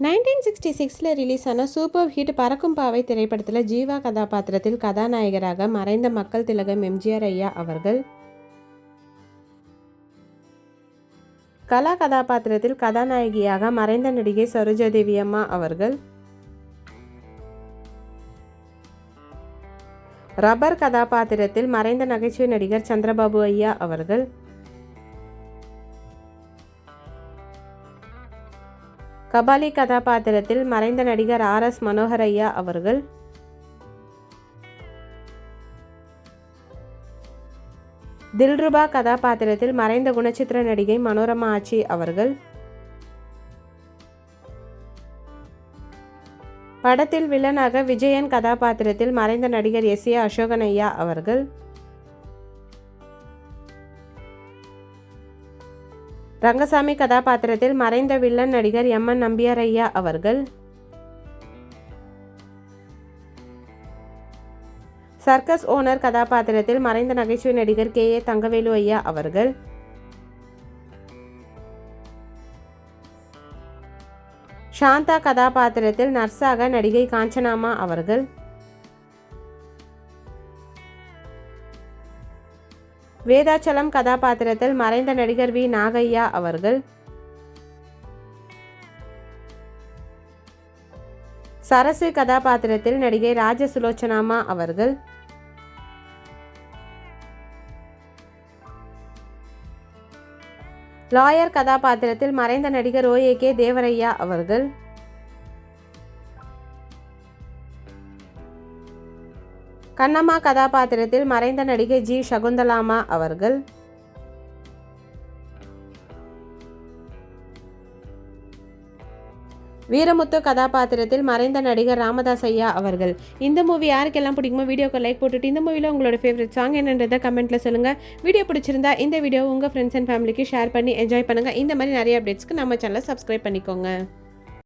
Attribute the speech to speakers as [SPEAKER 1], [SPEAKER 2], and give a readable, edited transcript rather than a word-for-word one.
[SPEAKER 1] 1966 release ஆன super hit பறக்கும் பாவை திரைப்படத்தில் ஜீவா கதாபாத்திரத்தில் கதாநாயகராக மறைந்த மக்கள் திலகம் எம்ஜிஆர் ஐயா அவர்கள், கலா கதாபாத்திரத்தில் கதாநாயகியாக மறைந்த நடிகை சரோஜாதேவி அம்மா அவர்கள், ரப்பர் கதாபாத்திரத்தில் மறைந்த நகைச்சுவை நடிகர் சந்திரபாபு ஐயா அவர்கள், கபாலி கதாபாத்திரத்தில் மறைந்த நடிகர் RS மனோகர் ஐயா அவர்கள், தில்ருபா கதாபாத்திரத்தில் மறைந்த குணச்சித்திர நடிகை மனோரமா ஆச்சி அவர்கள், படத்தில் வில்லனாக விஜயன் கதாபாத்திரத்தில் மறைந்த நடிகர் SA அசோகன் ஐயா அவர்கள், ரங்கசாமி கதாபாத்திரத்தில் மறைந்த வில்லன் நடிகர் MN நம்பியார் ஐயா அவர்கள், சர்க்கஸ் ஓனர் கதாபாத்திரத்தில் மறைந்த நகைச்சுவை நடிகர் KA தங்கவேலு ஐயா அவர்கள், சாந்தா கதாபாத்திரத்தில் நர்ஸாக நடிகை காஞ்சனாமா அவர்கள், வேதாச்சலம் கதாபாத்திரத்தில் மறைந்த நடிகர் V நாகையா அவர்கள், சரசு கதாபாத்திரத்தில் நடிகை ராஜசுலோச்சனாமா அவர்கள், லாயர் கதாபாத்திரத்தில் மறைந்த நடிகர் OAK தேவரையா அவர்கள், கண்ணம்மா கதாபாத்திரத்தில் மறைந்த நடிகை G சகுந்தலாமா அவர்கள், வீரமுத்து கதாபாத்திரத்தில் மறைந்த நடிகர் ராமதாஸ் ஐயா அவர்கள். இந்த மூவி யாருக்கெல்லாம் பிடிக்குமோ வீடியோக்கு லைக் போட்டுட்டு இந்த மூவியில் உங்களோட ஃபேவரட் சாங் என்னன்றதை கமெண்ட்டில் சொல்லுங்கள். வீடியோ பிடிச்சிருந்தா இந்த வீடியோ உங்கள் ஃப்ரெண்ட்ஸ் அண்ட் ஃபேமிலிக்கு ஷேர் பண்ணி என்ஜாய் பண்ணுங்கள். இந்த மாதிரி நிறைய அப்டேட்ஸ்க்கு நம்ம சேனலை சப்ஸ்கிரைப் பண்ணிக்கோங்க.